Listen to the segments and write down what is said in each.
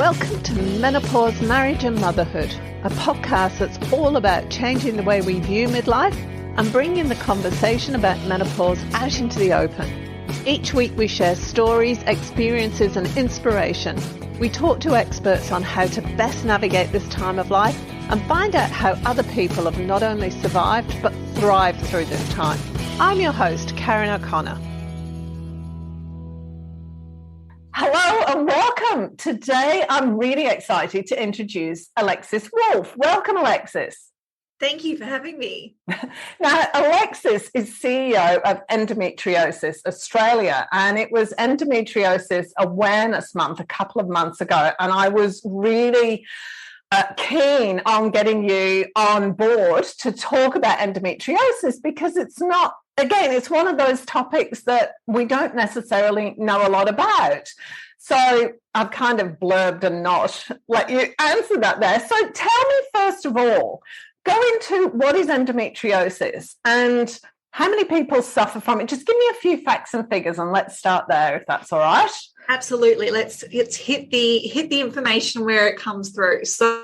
Welcome to Menopause, Marriage and Motherhood, a podcast that's all about changing the way we view midlife and bringing the conversation about menopause out into the open. Each week we share stories, experiences and inspiration. We talk to experts on how to best navigate this time of life and find out how other people have not only survived but thrived through this time. I'm your host, Karen O'Connor. Hello and welcome. Today I'm really excited to introduce Alexis Wolfe. Welcome, Alexis. Thank you for having me. Now, Alexis is CEO of Endometriosis Australia, and it was Endometriosis Awareness Month a couple of months ago, and I was really keen on getting you on board to talk about endometriosis because it's not, again, it's one of those topics that we don't necessarily know a lot about. So I've kind of blurbed and not let you answer that there. So tell me, first of all, go into what is endometriosis and how many people suffer from it. Just give me a few facts and figures and let's start there, if that's all right. Absolutely. Let's hit the information where it comes through. So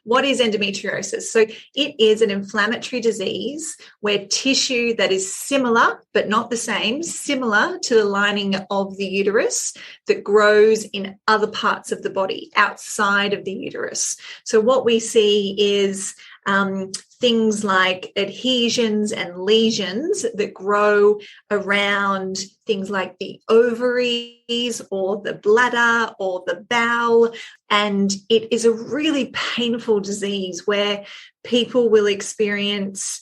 what is endometriosis? So it is an inflammatory disease where tissue that is similar, but not the same, similar to the lining of the uterus that grows in other parts of the body outside of the uterus. So what we see is things like adhesions and lesions that grow around things like the ovaries or the bladder or the bowel. And it is a really painful disease where people will experience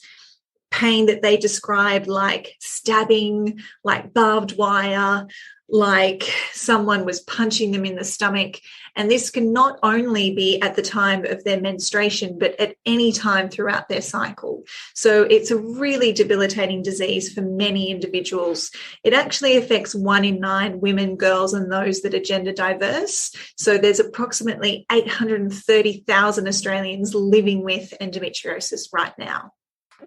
pain that they describe like stabbing, like barbed wire, like someone was punching them in the stomach. And this can not only be at the time of their menstruation, but at any time throughout their cycle. So it's a really debilitating disease for many individuals. It actually affects 1 in 9 women, girls, and those that are gender diverse. So there's approximately 830,000 Australians living with endometriosis right now.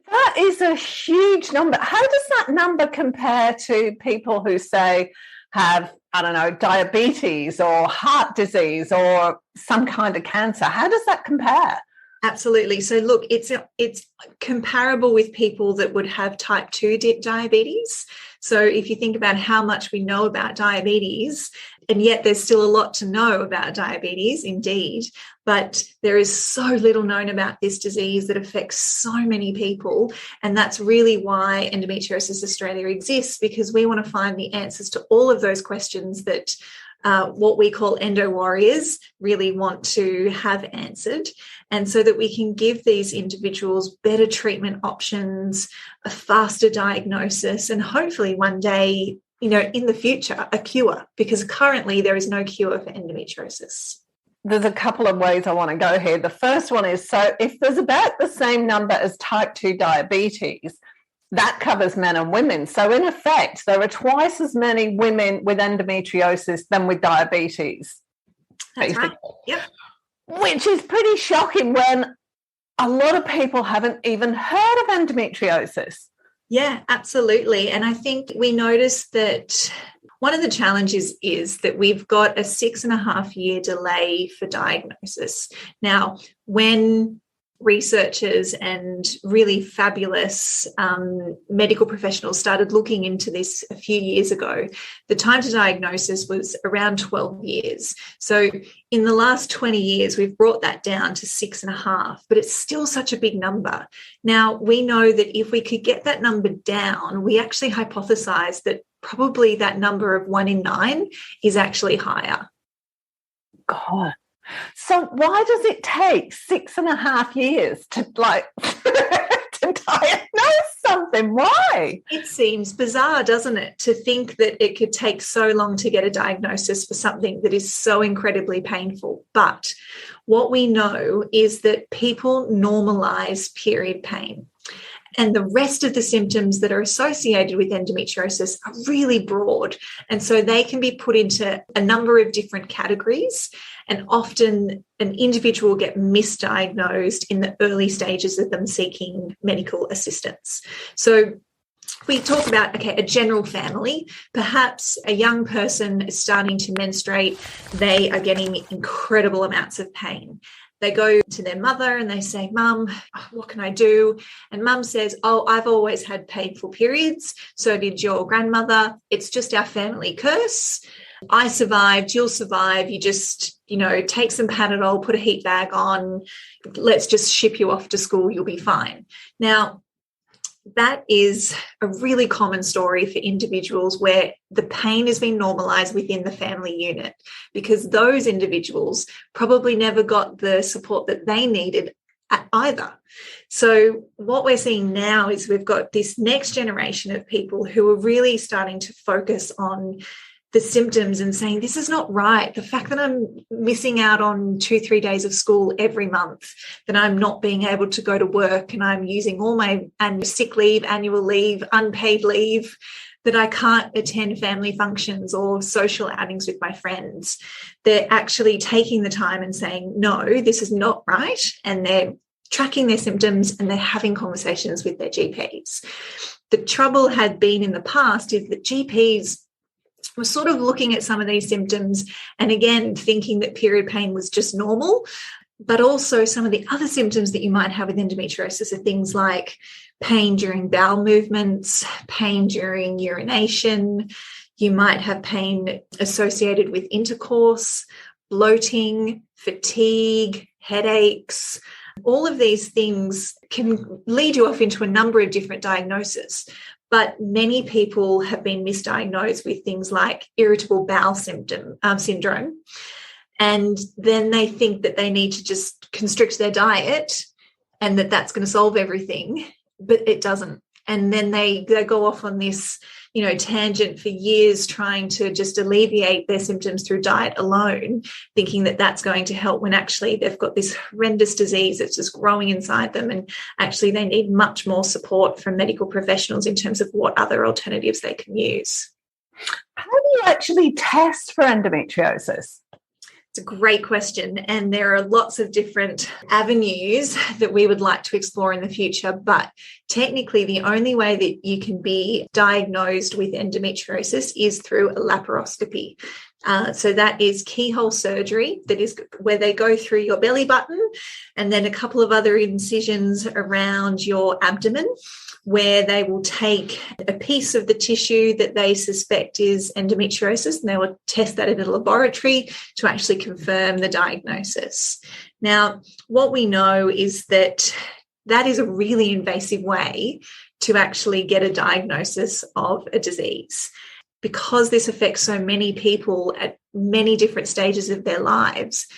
That is a huge number. How does that number compare to people who say have, I don't know, diabetes or heart disease or some kind of cancer? How does that compare? Absolutely. So look, it's comparable with people that would have type 2 diabetes. So if you think about how much we know about diabetes, and yet there's still a lot to know about diabetes, indeed, but there is so little known about this disease that affects so many people. And that's really why Endometriosis Australia exists, because we want to find the answers to all of those questions that what we call endo warriors really want to have answered, and so that we can give these individuals better treatment options, a faster diagnosis, and hopefully one day, in the future, a cure, because currently there is no cure for endometriosis. There's a couple of ways I want to go here. The first one is, so if there's about the same number as type 2 diabetes, that covers men and women. So in effect, there are twice as many women with endometriosis than with diabetes. That's right. Yep. Which is pretty shocking when a lot of people haven't even heard of endometriosis. Yeah, absolutely. And I think we noticed that one of the challenges is that we've got a 6.5-year delay for diagnosis. Now, when researchers and really fabulous medical professionals started looking into this a few years ago, the time to diagnosis was around 12 years. So in the last 20 years, we've brought that down to 6.5, but it's still such a big number. Now, we know that if we could get that number down, we actually hypothesize that probably that number of 1 in 9 is actually higher. God. So why does it take 6.5 years to to diagnose something? Why? It seems bizarre, doesn't it, to think that it could take so long to get a diagnosis for something that is so incredibly painful. But what we know is that people normalize period pain. And the rest of the symptoms that are associated with endometriosis are really broad. And so they can be put into a number of different categories. And often an individual will get misdiagnosed in the early stages of them seeking medical assistance. So we talk about, okay, a general family, perhaps a young person is starting to menstruate, they are getting incredible amounts of pain. They go to their mother and they say, Mum, what can I do? And Mum says, oh, I've always had painful periods. So did your grandmother. It's just our family curse. I survived, you'll survive. You just, take some Panadol, put a heat bag on, let's just ship you off to school, you'll be fine. Now, that is a really common story for individuals where the pain has been normalized within the family unit, because those individuals probably never got the support that they needed either. So what we're seeing now is we've got this next generation of people who are really starting to focus on the symptoms and saying, this is not right. The fact that I'm missing out on 2-3 days of school every month, that I'm not being able to go to work and I'm using all my sick leave, annual leave, unpaid leave, that I can't attend family functions or social outings with my friends. They're actually taking the time and saying, no, this is not right. And they're tracking their symptoms and they're having conversations with their GPs. The trouble had been in the past is that GPs we're sort of looking at some of these symptoms and again thinking that period pain was just normal, but also some of the other symptoms that you might have with endometriosis are things like pain during bowel movements, pain during urination. You might have pain associated with intercourse, bloating, fatigue, headaches. All of these things can lead you off into a number of different diagnoses. But many people have been misdiagnosed with things like irritable bowel syndrome. And then they think that they need to just constrict their diet and that that's going to solve everything, but it doesn't. And then they go off on this, tangent for years trying to just alleviate their symptoms through diet alone, thinking that that's going to help when actually they've got this horrendous disease that's just growing inside them. And actually they need much more support from medical professionals in terms of what other alternatives they can use. How do you actually test for endometriosis? It's a great question. And there are lots of different avenues that we would like to explore in the future. But technically, the only way that you can be diagnosed with endometriosis is through a laparoscopy. So that is keyhole surgery, that is where they go through your belly button and then a couple of other incisions around your abdomen, where they will take a piece of the tissue that they suspect is endometriosis and they will test that in a laboratory to actually confirm the diagnosis. Now, what we know is that that is a really invasive way to actually get a diagnosis of a disease. Because this affects so many people at many different stages of their lives,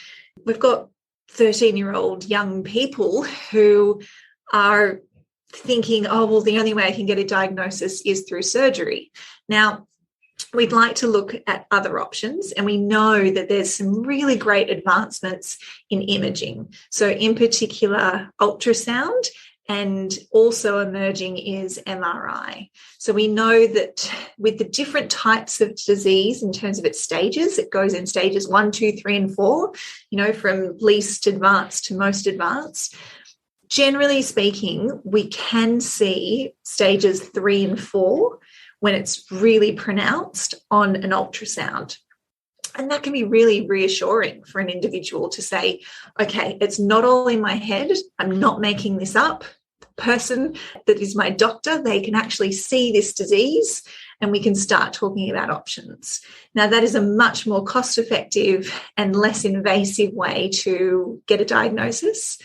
we've got 13-year-old young people who are thinking, oh, well, the only way I can get a diagnosis is through surgery. Now, we'd like to look at other options, and we know that there's some really great advancements in imaging. So in particular, ultrasound, and also emerging is MRI. So we know that with the different types of disease in terms of its stages, it goes in stages 1, 2, 3, and 4, from least advanced to most advanced. Generally speaking, we can see stages 3 and 4 when it's really pronounced on an ultrasound. And that can be really reassuring for an individual to say, okay, it's not all in my head. I'm not making this up. The person that is my doctor, they can actually see this disease and we can start talking about options. Now, that is a much more cost-effective and less invasive way to get a diagnosis,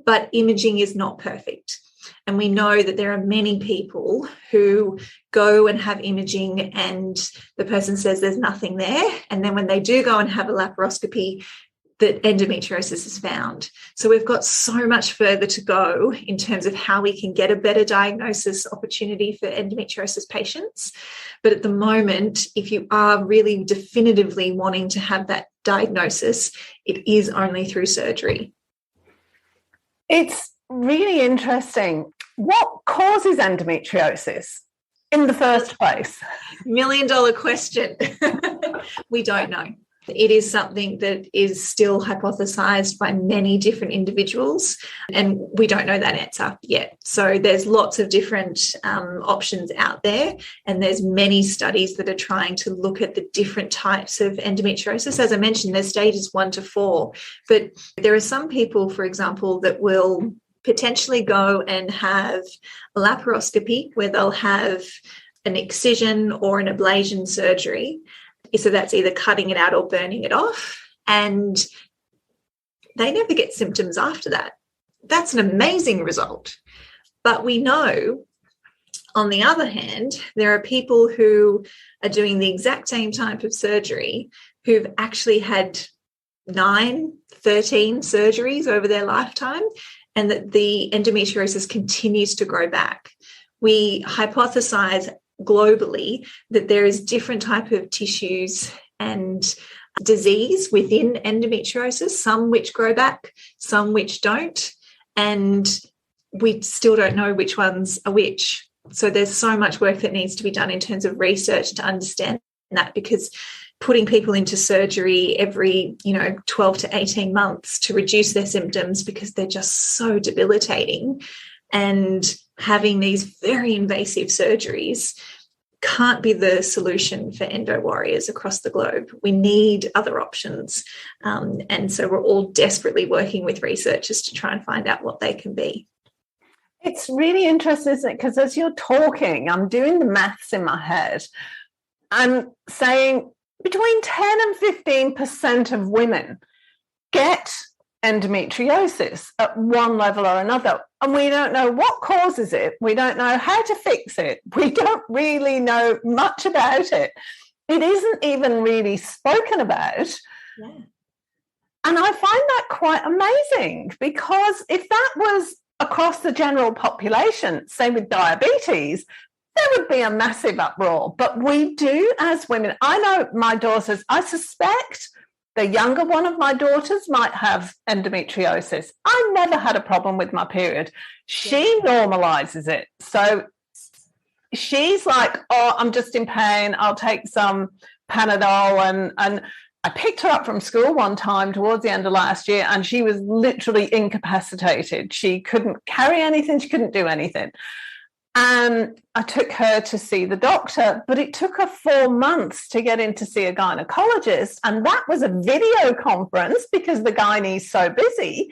but imaging is not perfect. And we know that there are many people who go and have imaging and the person says there's nothing there. And then when they do go and have a laparoscopy, that endometriosis is found. So we've got so much further to go in terms of how we can get a better diagnosis opportunity for endometriosis patients. But at the moment, if you are really definitively wanting to have that diagnosis, it is only through surgery. It's really interesting. What causes endometriosis in the first place? $1 million question. We don't know. It is something that is still hypothesized by many different individuals, and we don't know that answer yet. So there's lots of different options out there, and there's many studies that are trying to look at the different types of endometriosis. As I mentioned, there's stages 1 to 4, but there are some people, for example, that will potentially go and have a laparoscopy where they'll have an excision or an ablation surgery. So that's either cutting it out or burning it off. And they never get symptoms after that. That's an amazing result. But we know, on the other hand, there are people who are doing the exact same type of surgery who've actually had 9, 13 surgeries over their lifetime, and that the endometriosis continues to grow back. We hypothesize globally that there is different type of tissues and disease within endometriosis, some which grow back, some which don't, and we still don't know which ones are which. So there's so much work that needs to be done in terms of research to understand that, because putting people into surgery every 12 to 18 months to reduce their symptoms because they're just so debilitating, and having these very invasive surgeries can't be the solution for endo warriors across the globe. We need other options. And so we're all desperately working with researchers to try and find out what they can be. It's really interesting, isn't it? Because as you're talking, I'm doing the maths in my head. I'm saying between 10 and 15% of women get endometriosis at one level or another, and we don't know what causes it. We don't know how to fix it. We don't really know much about it. It isn't even really spoken about. Yeah. And I find that quite amazing, because if that was across the general population, say with diabetes, there would be a massive uproar. But we do, as women. I know my daughters, I suspect the younger one of my daughters might have endometriosis. I never had a problem with my period. She normalizes it. So she's like, oh, I'm just in pain. I'll take some Panadol. And I picked her up from school one time towards the end of last year, and she was literally incapacitated. She couldn't carry anything. She couldn't do anything. And I took her to see the doctor, but it took her 4 months to get in to see a gynecologist. And that was a video conference because the gynae's so busy.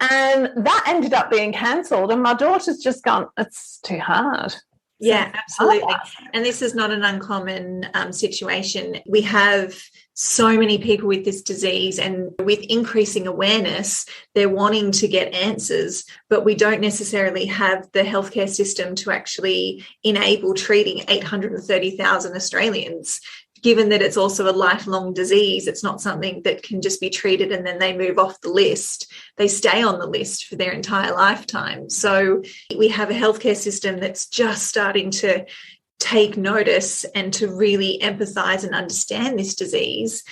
And that ended up being cancelled. And my daughter's just gone, it's too hard. Yeah, absolutely. And this is not an uncommon situation. We have so many people with this disease, and with increasing awareness, they're wanting to get answers, but we don't necessarily have the healthcare system to actually enable treating 830,000 Australians. Given that it's also a lifelong disease, it's not something that can just be treated and then they move off the list. They stay on the list for their entire lifetime. So we have a healthcare system that's just starting to take notice and to really empathise and understand this disease,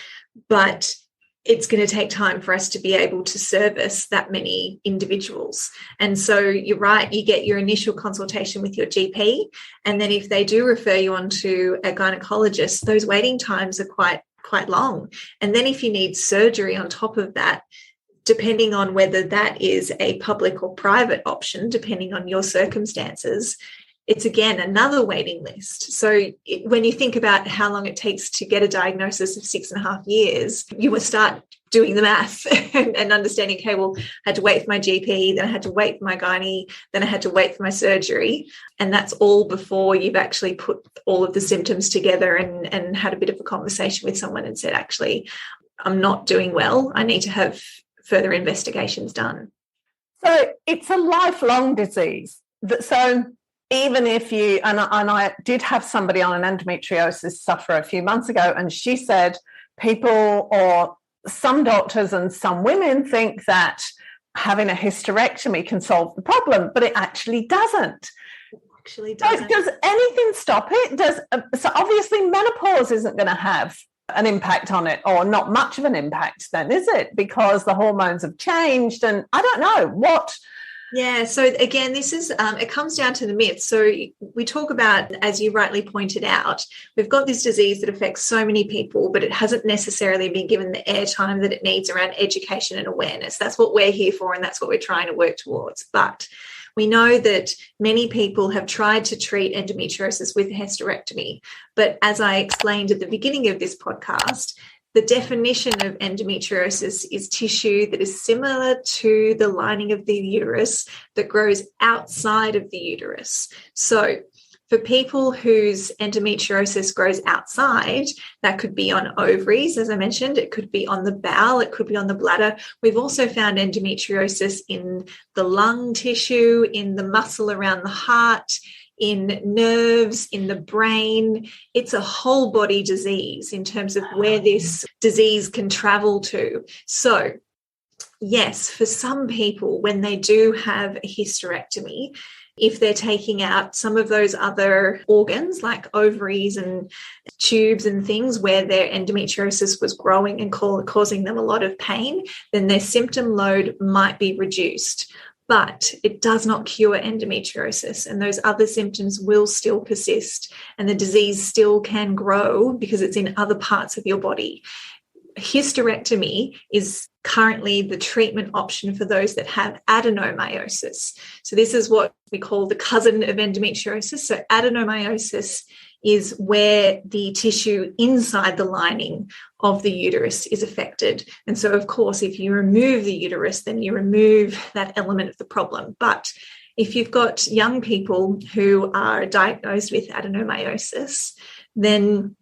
but it's going to take time for us to be able to service that many individuals. And so you're right, you get your initial consultation with your GP, and then if they do refer you on to a gynecologist, those waiting times are quite long. And then if you need surgery on top of that, depending on whether that is a public or private option, depending on your circumstances, it's again another waiting list. So when you think about how long it takes to get a diagnosis of 6.5 years, you will start doing the math and understanding, okay, well, I had to wait for my GP, then I had to wait for my gynae, then I had to wait for my surgery. And that's all before you've actually put all of the symptoms together and had a bit of a conversation with someone and said, actually, I'm not doing well. I need to have further investigations done. So it's a lifelong disease. So even if you, and I did have somebody on an endometriosis sufferer a few months ago, and she said people, or some doctors and some women, think that having a hysterectomy can solve the problem, but it actually doesn't. It actually doesn't. Does anything stop it? So obviously menopause isn't going to have an impact on it, or not much of an impact then, is it? Because the hormones have changed, and I don't know Yeah. So again, this is, it comes down to the myth. So we talk about, as you rightly pointed out, we've got this disease that affects so many people, but it hasn't necessarily been given the airtime that it needs around education and awareness. That's what we're here for, and that's what we're trying to work towards. But we know that many people have tried to treat endometriosis with hysterectomy. But as I explained at the beginning of this podcast, the definition of endometriosis is tissue that is similar to the lining of the uterus that grows outside of the uterus. So for people whose endometriosis grows outside, that could be on ovaries, as I mentioned, it could be on the bowel, it could be on the bladder. We've also found endometriosis in the lung tissue, in the muscle around the heart, in nerves, in the brain. It's a whole body disease in terms of where this disease can travel to. So yes, for some people, when they do have a hysterectomy, if they're taking out some of those other organs like ovaries and tubes and things where their endometriosis was growing and causing them a lot of pain, then their symptom load might be reduced. But it does not cure endometriosis, and those other symptoms will still persist, and the disease still can grow because it's in other parts of your body. Hysterectomy is currently the treatment option for those that have adenomyosis. So this is what we call the cousin of endometriosis. So adenomyosis is where the tissue inside the lining of the uterus is affected. And so, of course, if you remove the uterus, then you remove that element of the problem. But if you've got young people who are diagnosed with adenomyosis, then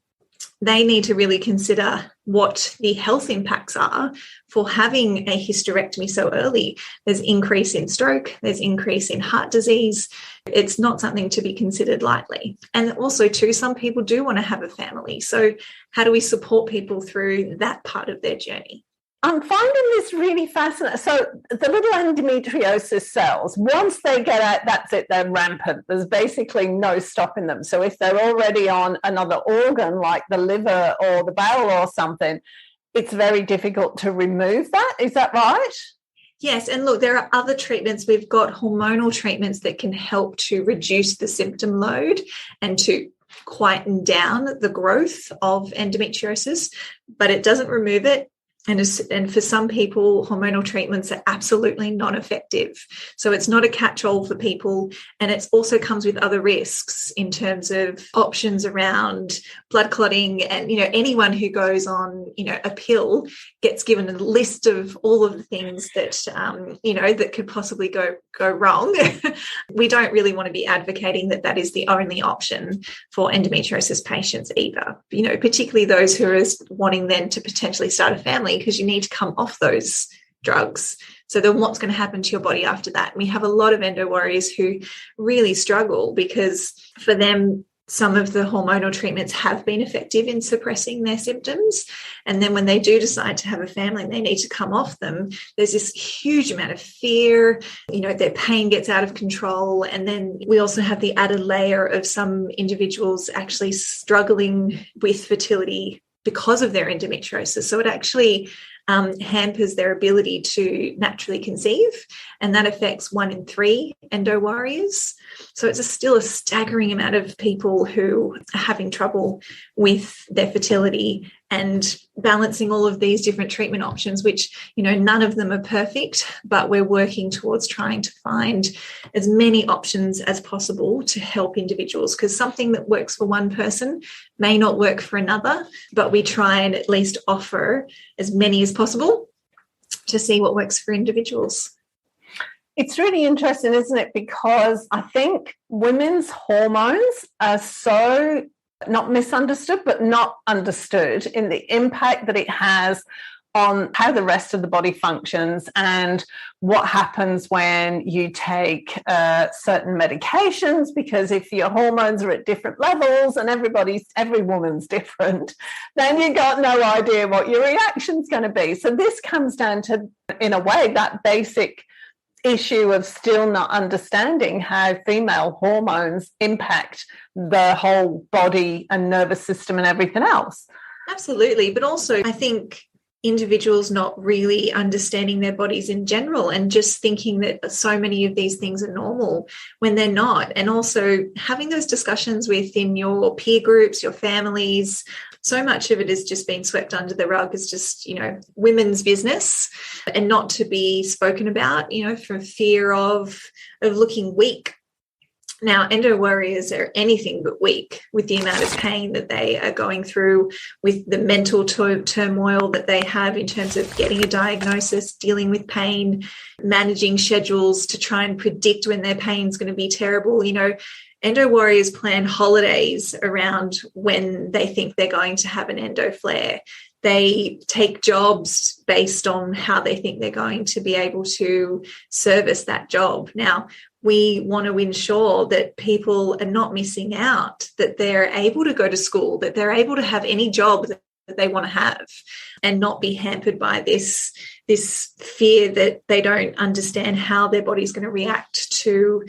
they need to really consider what the health impacts are for having a hysterectomy so early. There's increase in stroke, there's increase in heart disease. It's not something to be considered lightly. And also, too, some people do want to have a family. So how do we support people through that part of their journey? I'm finding this really fascinating. So the little endometriosis cells, once they get out, that's it, they're rampant. There's basically no stopping them. So if they're already on another organ like the liver or the bowel or something, it's very difficult to remove that. Is that right? Yes. And look, there are other treatments. We've got hormonal treatments that can help to reduce the symptom load and to quieten down the growth of endometriosis, but it doesn't remove it. And for some people, hormonal treatments are absolutely non-effective. So it's not a catch-all for people. And it also comes with other risks in terms of options around blood clotting. And, anyone who goes on, a pill gets given a list of all of the things that, that could possibly go wrong. We don't really want to be advocating that is the only option for endometriosis patients either, particularly those who are wanting then to potentially start a family, because you need to come off those drugs. So then what's going to happen to your body after that? We have a lot of endo warriors who really struggle because for them, some of the hormonal treatments have been effective in suppressing their symptoms. And then when they do decide to have a family and they need to come off them, there's this huge amount of fear, their pain gets out of control. And then we also have the added layer of some individuals actually struggling with fertility because of their endometriosis. So it actually hampers their ability to naturally conceive, and that affects 1 in 3 endo warriors. So it's still a staggering amount of people who are having trouble with their fertility and balancing all of these different treatment options, which, none of them are perfect, but we're working towards trying to find as many options as possible to help individuals, because something that works for one person may not work for another, but we try and at least offer as many as possible to see what works for individuals. It's really interesting, isn't it? Because I think women's hormones are so not misunderstood, but not understood in the impact that it has on how the rest of the body functions and what happens when you take certain medications, because if your hormones are at different levels and every woman's different, then you got no idea what your reaction's going to be. So this comes down to, in a way, that basic issue of still not understanding how female hormones impact the whole body and nervous system and everything else. Absolutely. But also, I think individuals not really understanding their bodies in general and just thinking that so many of these things are normal when they're not. And also having those discussions within your peer groups, your families. So much of it has just been swept under the rug as just, women's business and not to be spoken about, for fear of looking weak. Now, endo warriors are anything but weak with the amount of pain that they are going through, with the mental turmoil that they have in terms of getting a diagnosis, dealing with pain, managing schedules to try and predict when their pain's going to be terrible. Endo warriors plan holidays around when they think they're going to have an endo flare. They take jobs based on how they think they're going to be able to service that job. Now, we want to ensure that people are not missing out, that they're able to go to school, that they're able to have any job that they want to have and not be hampered by this fear that they don't understand how their body's going to react to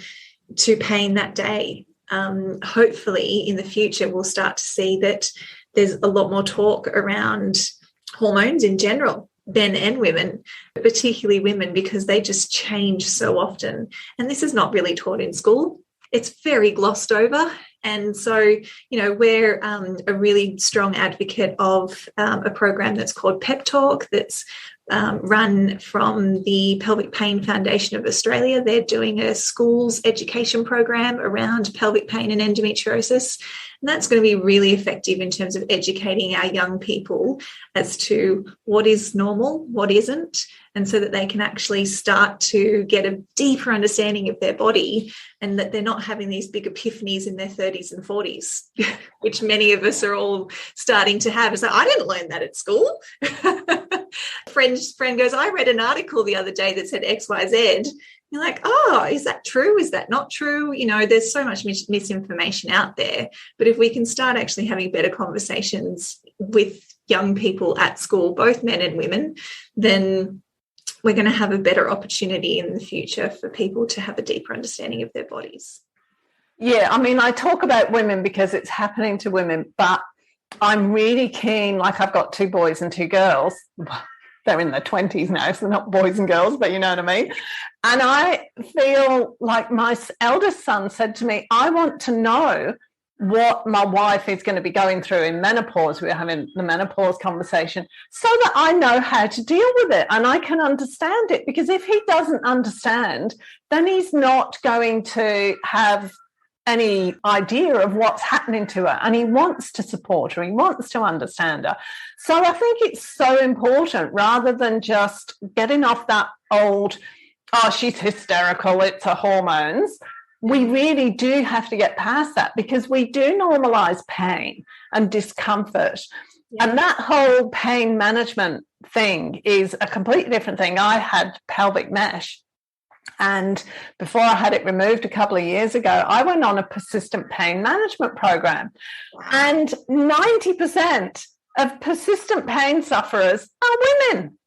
pain that day. Hopefully in the future, we'll start to see that there's a lot more talk around hormones in general, men and women, but particularly women, because they just change so often. And this is not really taught in school. It's very glossed over. And so, we're a really strong advocate of a program that's called Pep Talk, that's run from the Pelvic Pain Foundation of Australia. They're doing a schools education program around pelvic pain and endometriosis. And that's going to be really effective in terms of educating our young people as to what is normal, what isn't, and so that they can actually start to get a deeper understanding of their body, and that they're not having these big epiphanies in their 30s and 40s, which many of us are all starting to have. It's like, I didn't learn that at school. Friend goes, I read an article the other day that said XYZ. You're like, oh, is that true? Is that not true? There's so much misinformation out there. But if we can start actually having better conversations with young people at school, both men and women, then we're going to have a better opportunity in the future for people to have a deeper understanding of their bodies. Yeah, I talk about women because it's happening to women, but I'm really keen, like I've got 2 boys and 2 girls. They're in their 20s now, so they're not boys and girls, but you know what I mean. And I feel like my eldest son said to me, I want to know what my wife is going to be going through in menopause. We were having the menopause conversation, so that I know how to deal with it and I can understand it. Because if he doesn't understand, then he's not going to have any idea of what's happening to her, and he wants to support her, he wants to understand her. So I think it's so important, rather than just getting off that old, oh, she's hysterical, it's her hormones. We really do have to get past that, because we do normalize pain and discomfort. Yeah. And that whole pain management thing is a completely different thing. I had pelvic mesh, and before I had it removed a couple of years ago, I went on a persistent pain management program. And 90% of persistent pain sufferers are women.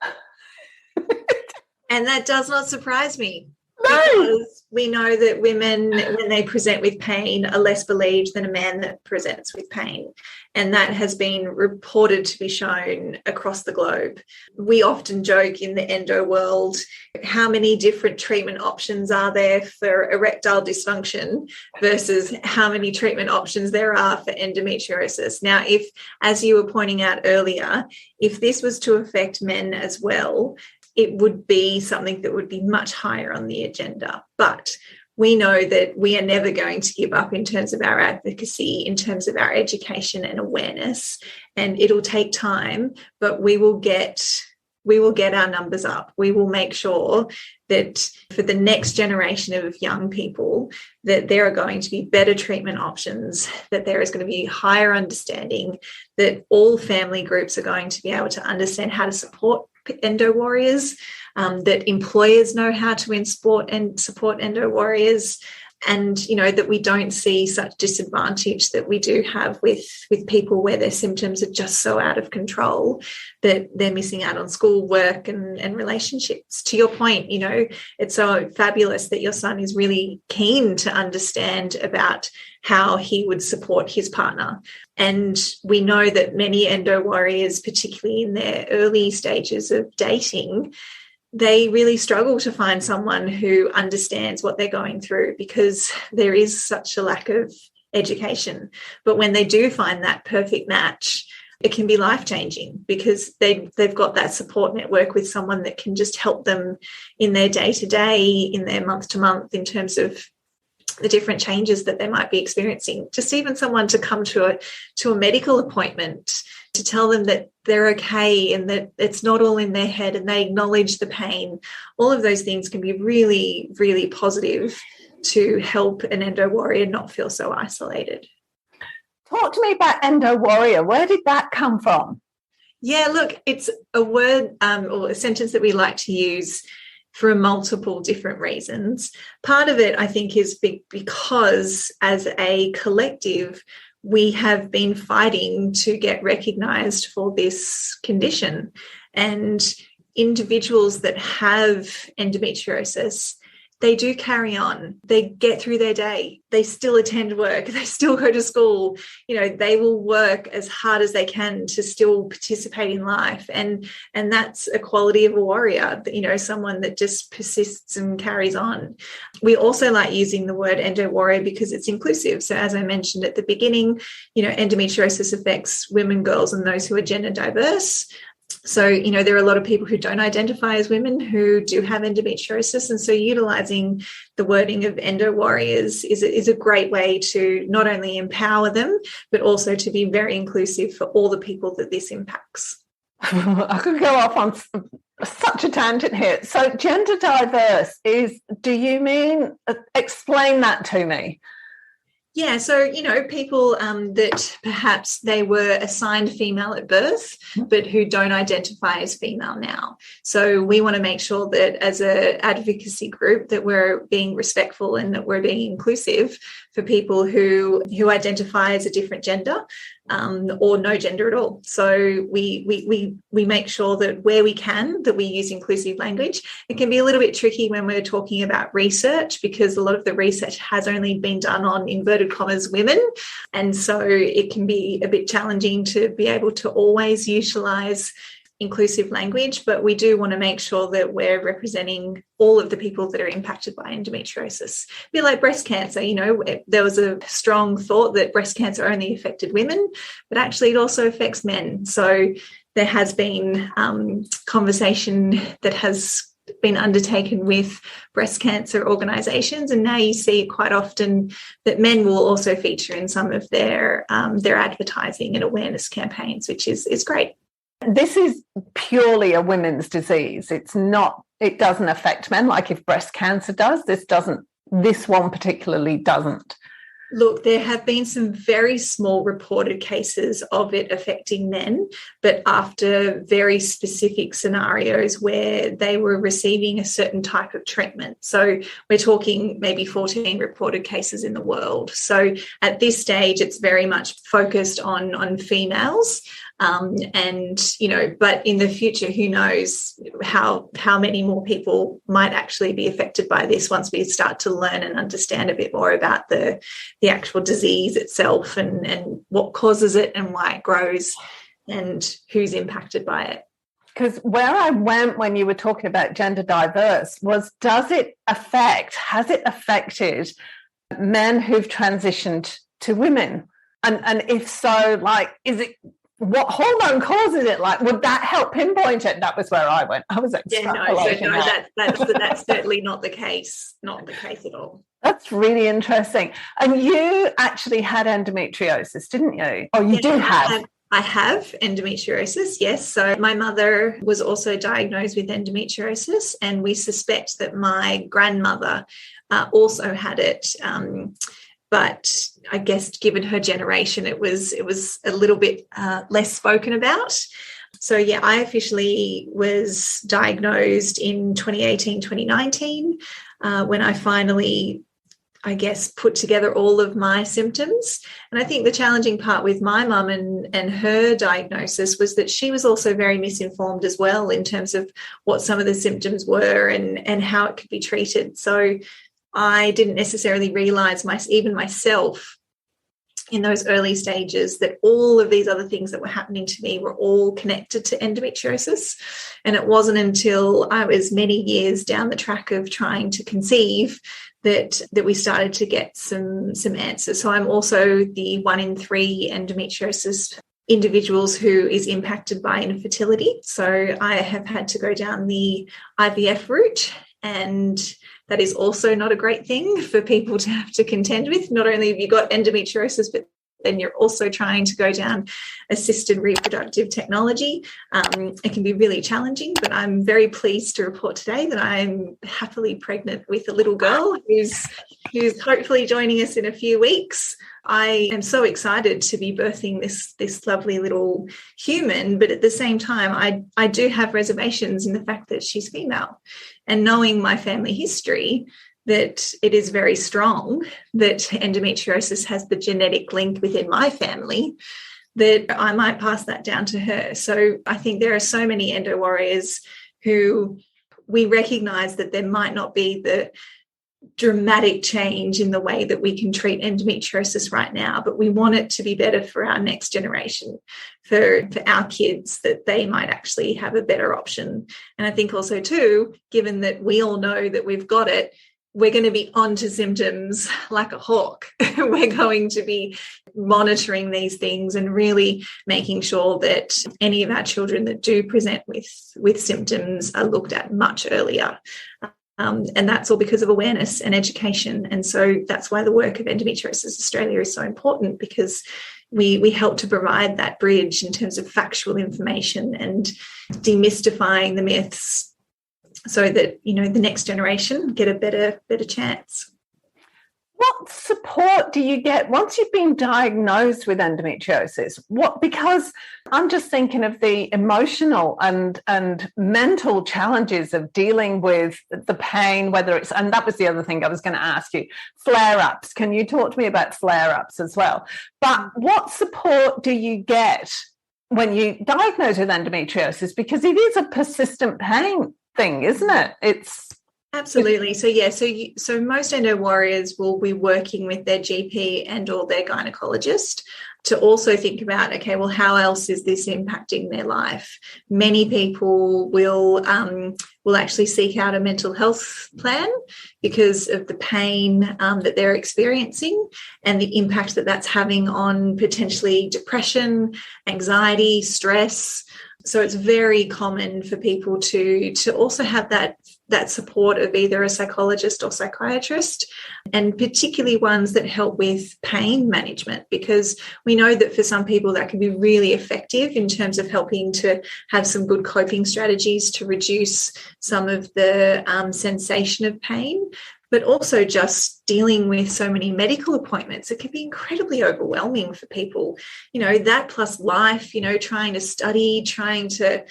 And that does not surprise me. No. Because we know that women, when they present with pain, are less believed than a man that presents with pain. And that has been reported to be shown across the globe. We often joke in the endo world, how many different treatment options are there for erectile dysfunction versus how many treatment options there are for endometriosis. Now, if, as you were pointing out earlier, if this was to affect men as well, it would be something that would be much higher on the agenda. But we know that we are never going to give up in terms of our advocacy, in terms of our education and awareness. And it'll take time, but we will get our numbers up. We will make sure that for the next generation of young people, that there are going to be better treatment options, that there is going to be higher understanding, that all family groups are going to be able to understand how to support endo warriors, that employers know how to support endo warriors, and that we don't see such disadvantage that we do have with people where their symptoms are just so out of control that they're missing out on school, work, and relationships. To your point, it's so fabulous that your son is really keen to understand about how he would support his partner. And we know that many endo warriors, particularly in their early stages of dating, they really struggle to find someone who understands what they're going through because there is such a lack of education. But when they do find that perfect match, it can be life-changing because they've got that support network with someone that can just help them in their day-to-day, in their month-to-month, in terms of the different changes that they might be experiencing. Just even someone to come to a medical appointment to tell them that they're okay and that it's not all in their head and they acknowledge the pain. All of those things can be really, really positive to help an endo warrior not feel so isolated. Talk to me about endo warrior. Where did that come from? Yeah, look, it's a word or a sentence that we like to use for multiple different reasons. Part of it, I think, is because as a collective, we have been fighting to get recognised for this condition. And individuals that have endometriosis, they do carry on. They get through their day. They still attend work. They still go to school. They will work as hard as they can to still participate in life. And that's a quality of a warrior, someone that just persists and carries on. We also like using the word endo warrior because it's inclusive. So as I mentioned at the beginning, endometriosis affects women, girls, and those who are gender diverse. So, there are a lot of people who don't identify as women who do have endometriosis. And so utilising the wording of endo warriors is a great way to not only empower them, but also to be very inclusive for all the people that this impacts. I could go off on such a tangent here. So gender diverse do you mean, explain that to me? Yeah, so, people that perhaps they were assigned female at birth, but who don't identify as female now. So we want to make sure that as an advocacy group that we're being respectful and that we're being inclusive for people who identify as a different gender or no gender at all. So we make sure that where we can, that we use inclusive language. It can be a little bit tricky when we're talking about research because a lot of the research has only been done on inverted commas women. And so it can be a bit challenging to be able to always utilize inclusive language, but we do want to make sure that we're representing all of the people that are impacted by endometriosis. A bit like breast cancer, there was a strong thought that breast cancer only affected women, but actually it also affects men. So there has been conversation that has been undertaken with breast cancer organisations, and now you see quite often that men will also feature in some of their advertising and awareness campaigns, which is great. This is purely a women's disease. It doesn't affect men like if breast cancer does. This one particularly doesn't. Look, there have been some very small reported cases of it affecting men, but after very specific scenarios where they were receiving a certain type of treatment. So we're talking maybe 14 reported cases in the world. So at this stage, it's very much focused on females. But in the future, who knows how many more people might actually be affected by this once we start to learn and understand a bit more about the actual disease itself and what causes it and why it grows and who's impacted by it. Because where I went when you were talking about gender diverse was, has it affected men who've transitioned to women? And if so, what hormone causes it? Would that help pinpoint it? That was where I went. I was extrapolating. That's certainly not the case. Not the case at all. That's really interesting. And you actually had endometriosis, didn't you? Oh, you do have. I have endometriosis, yes. So my mother was also diagnosed with endometriosis, and we suspect that my grandmother also had it. But I guess given her generation, it was a little bit less spoken about. So, yeah, I officially was diagnosed in 2018, 2019, when I finally I guess, put together all of my symptoms. And I think the challenging part with my mum and her diagnosis was that she was also very misinformed as well in terms of what some of the symptoms were and how it could be treated. So I didn't necessarily realise even myself in those early stages that all of these other things that were happening to me were all connected to endometriosis. And it wasn't until I was many years down the track of trying to conceive that we started to get some answers. So I'm also the 1 in 3 endometriosis individuals who is impacted by infertility. So I have had to go down the IVF route, and that is also not a great thing for people to have to contend with. Not only have you got endometriosis, but then you're also trying to go down assisted reproductive technology. It can be really challenging, but I'm very pleased to report today that I'm happily pregnant with a little girl who's hopefully joining us in a few weeks. I am so excited to be birthing this lovely little human, but at the same time, I do have reservations in the fact that she's female. And knowing my family history, that it is very strong that endometriosis has the genetic link within my family, that I might pass that down to her. So I think there are so many endo warriors who we recognise that there might not be the dramatic change in the way that we can treat endometriosis right now, but we want it to be better for our next generation, for our kids, that they might actually have a better option. And I think also too, given that we all know that we've got it, we're going to be onto symptoms like a hawk. We're going to be monitoring these things and really making sure that any of our children that do present with symptoms are looked at much earlier. And that's all because of awareness and education. And so that's why the work of Endometriosis Australia is so important, because we help to provide that bridge in terms of factual information and demystifying the myths, so that, you know, the next generation get a better chance. What support do you get once you've been diagnosed with endometriosis? Because I'm just thinking of the emotional and mental challenges of dealing with the pain, whether it's, and that was the other thing I was going to ask you, flare-ups. Can you talk to me about flare-ups as well? But what support do you get when you diagnose with endometriosis? Because it is a persistent pain thing, isn't it? It's absolutely. So most endo warriors will be working with their GP and or their gynecologist to also think about, okay, well, how else is this impacting their life? Many people will actually seek out a mental health plan because of the pain that they're experiencing and the impact that that's having on potentially depression, anxiety, stress. So it's very common for people to also have that support of either a psychologist or psychiatrist, and particularly ones that help with pain management, because we know that for some people that can be really effective in terms of helping to have some good coping strategies to reduce some of the sensation of pain. But also just dealing with so many medical appointments, it can be incredibly overwhelming for people. You know, that plus life, you know, trying to study, trying to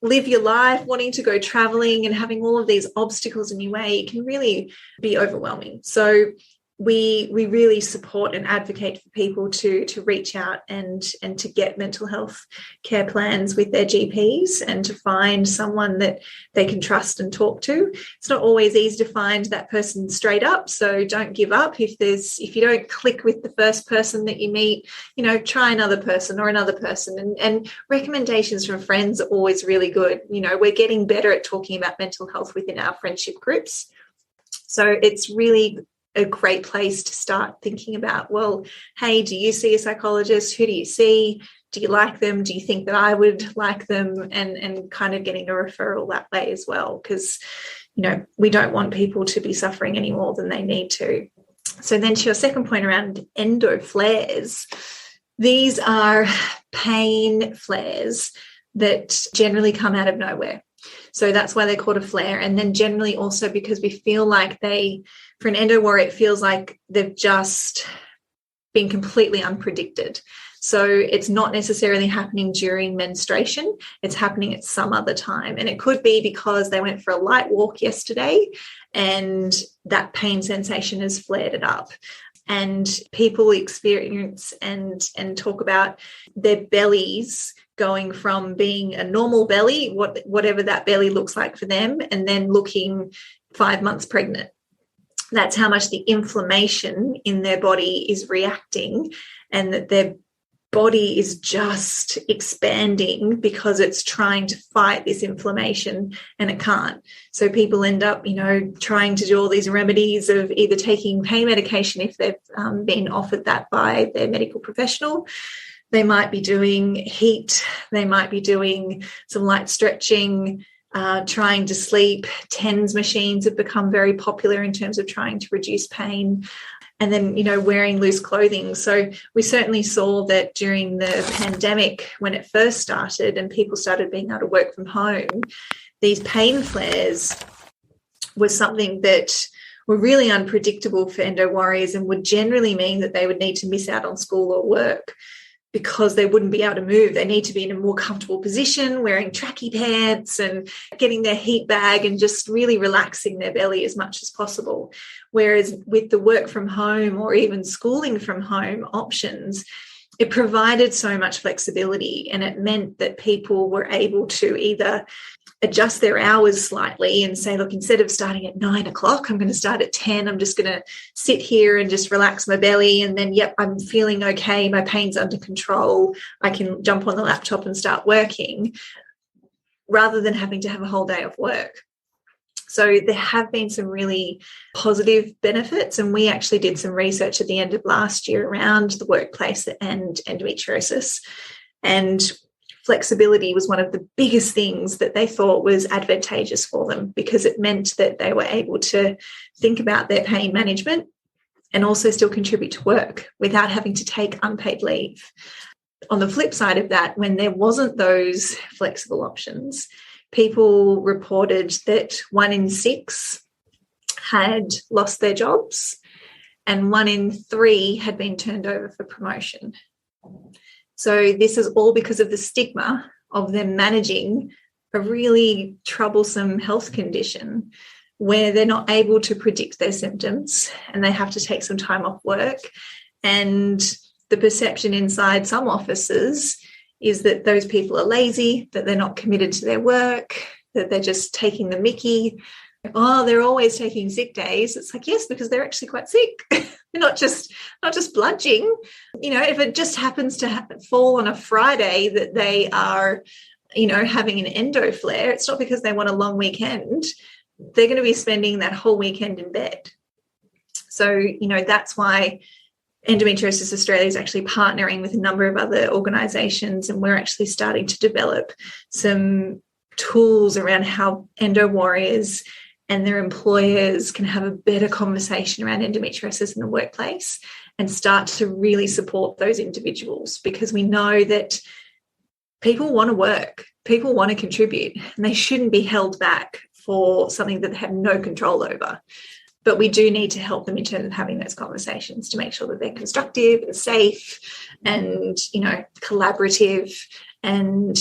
live your life, wanting to go traveling and having all of these obstacles in your way, it can really be overwhelming. So we really support and advocate for people to reach out and to get mental health care plans with their GPs and to find someone that they can trust and talk to. It's not always easy to find that person straight up, so don't give up. If you don't click with the first person that you meet, you know, try another person or another person. And recommendations from friends are always really good. You know, we're getting better at talking about mental health within our friendship groups. So it's really a great place to start thinking about, well, hey, do you see a psychologist? Who do you see? Do you like them? Do you think that I would like them? And kind of getting a referral that way as well, because, you know, we don't want people to be suffering any more than they need to. So then to your second point around endo flares, these are pain flares that generally come out of nowhere. So that's why they're called a flare. And then generally also because we feel like for an endo warrior, it feels like they've just been completely unpredicted. So it's not necessarily happening during menstruation. It's happening at some other time. And it could be because they went for a light walk yesterday and that pain sensation has flared it up. And people experience and talk about their bellies going from being a normal belly, whatever that belly looks like for them, and then looking 5 months pregnant. That's how much the inflammation in their body is reacting, and that their body is just expanding because it's trying to fight this inflammation and it can't. So people end up, trying to do all these remedies of either taking pain medication if they've been offered that by their medical professional. They might be doing heat. They might be doing some light stretching, trying to sleep. TENS machines have become very popular in terms of trying to reduce pain. And then, wearing loose clothing. So we certainly saw that during the pandemic, when it first started and people started being able to work from home, these pain flares was something that were really unpredictable for endo warriors and would generally mean that they would need to miss out on school or work because they wouldn't be able to move. They need to be in a more comfortable position, wearing tracky pants and getting their heat bag and just really relaxing their belly as much as possible. Whereas with the work from home or even schooling from home options, it provided so much flexibility, and it meant that people were able to either adjust their hours slightly and say, look, instead of starting at 9 o'clock, I'm going to start at 10. I'm just going to sit here and just relax my belly. And then, yep, I'm feeling okay. My pain's under control. I can jump on the laptop and start working rather than having to have a whole day of work. So there have been some really positive benefits, and we actually did some research at the end of last year around the workplace and endometriosis, and flexibility was one of the biggest things that they thought was advantageous for them, because it meant that they were able to think about their pain management and also still contribute to work without having to take unpaid leave. On the flip side of that, when there wasn't those flexible options, people reported that 1 in 6 had lost their jobs and 1 in 3 had been turned over for promotion. So this is all because of the stigma of them managing a really troublesome health condition where they're not able to predict their symptoms and they have to take some time off work. And the perception inside some offices is that those people are lazy, that they're not committed to their work, that they're just taking the mickey. Oh, they're always taking sick days. It's like, yes, because they're actually quite sick. They're not just bludging. If it just happens to fall on a Friday that they are, having an endo flare, it's not because they want a long weekend. They're going to be spending that whole weekend in bed. So, that's why Endometriosis Australia is actually partnering with a number of other organisations, and we're actually starting to develop some tools around how endo warriors and their employers can have a better conversation around endometriosis in the workplace and start to really support those individuals, because we know that people want to work, people want to contribute, and they shouldn't be held back for something that they have no control over. But we do need to help them in terms of having those conversations to make sure that they're constructive and safe and, collaborative, and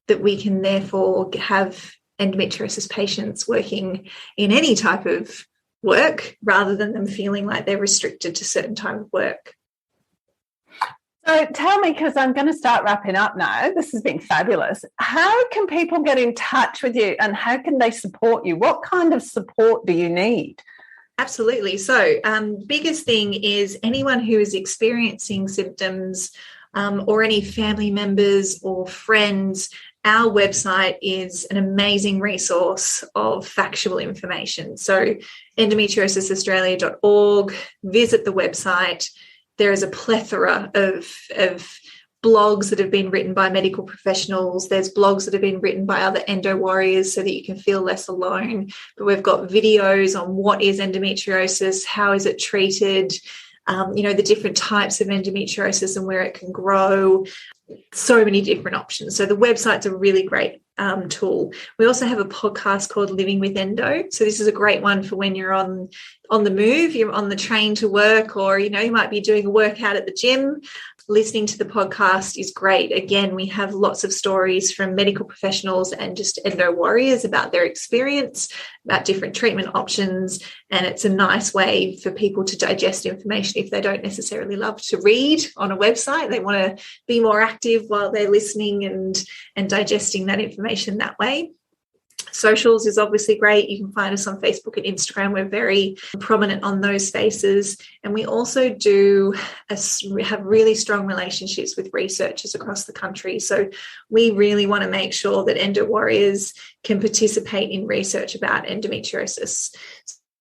that we can therefore have endometriosis patients working in any type of work rather than them feeling like they're restricted to certain type of work. So tell me, because I'm going to start wrapping up now, this has been fabulous. How can people get in touch with you and how can they support you? What kind of support do you need? Absolutely. So biggest thing is anyone who is experiencing symptoms or any family members or friends, our website is an amazing resource of factual information. So endometriosisaustralia.org, visit the website. There is a plethora of blogs that have been written by medical professionals. There's blogs that have been written by other endo warriors so that you can feel less alone. But we've got videos on what is endometriosis, how is it treated, the different types of endometriosis and where it can grow. So many different options. So the website's a really great tool. We also have a podcast called Living with Endo. So this is a great one for when you're on the move, you're on the train to work, or, you might be doing a workout at the gym listening to the podcast is great. Again, we have lots of stories from medical professionals and just endo warriors about their experience, about different treatment options. And it's a nice way for people to digest information if they don't necessarily love to read on a website. They want to be more active while they're listening and digesting that information that way. Socials is obviously great. You can find us on Facebook and Instagram. We're very prominent on those spaces. And we also have really strong relationships with researchers across the country. So we really want to make sure that endo warriors can participate in research about endometriosis.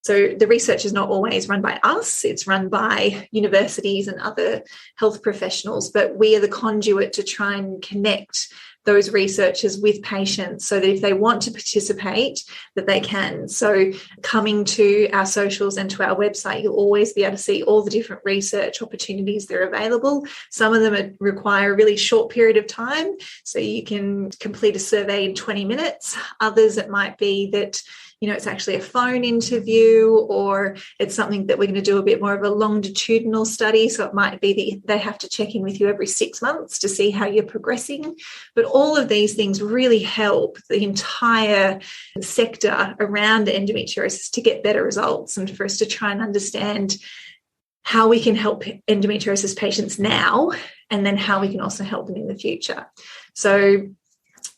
So the research is not always run by us. It's run by universities and other health professionals, but we are the conduit to try and connect those researchers with patients so that if they want to participate, that they can. So coming to our socials and to our website, you'll always be able to see all the different research opportunities that are available. Some of them require a really short period of time, so you can complete a survey in 20 minutes. Others, it might be that it's actually a phone interview, or it's something that we're going to do a bit more of a longitudinal study. So it might be that they have to check in with you every 6 months to see how you're progressing. But all of these things really help the entire sector around endometriosis to get better results and for us to try and understand how we can help endometriosis patients now and then how we can also help them in the future. So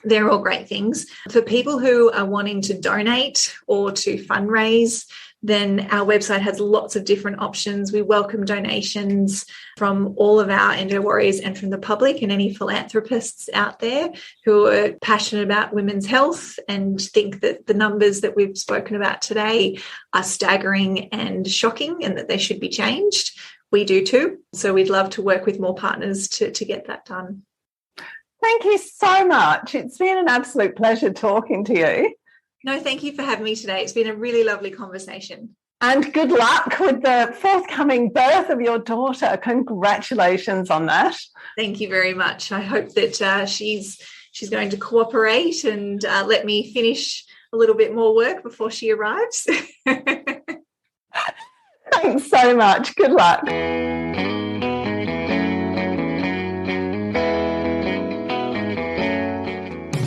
they're all great things. For people who are wanting to donate or to fundraise, then our website has lots of different options. We welcome donations from all of our endo warriors and from the public and any philanthropists out there who are passionate about women's health and think that the numbers that we've spoken about today are staggering and shocking and that they should be changed. We do too. So we'd love to work with more partners to get that done. Thank you so much. It's been an absolute pleasure talking to you. No, thank you for having me today. It's been a really lovely conversation. And good luck with the forthcoming birth of your daughter. Congratulations on that. Thank you very much. I hope that she's going to cooperate and let me finish a little bit more work before she arrives. Thanks so much. Good luck.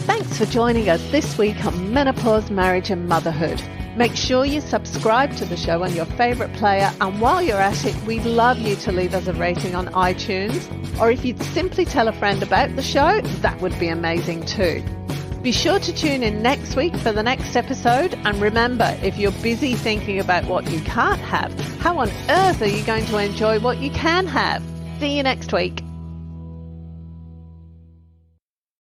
Thanks for joining us this week on Menopause, Marriage and Motherhood. Make sure you subscribe to the show on your favourite player, and while you're at it, we'd love you to leave us a rating on iTunes, or if you'd simply tell a friend about the show, that would be amazing too. Be sure to tune in next week for the next episode, and remember, if you're busy thinking about what you can't have, how on earth are you going to enjoy what you can have? See you next week.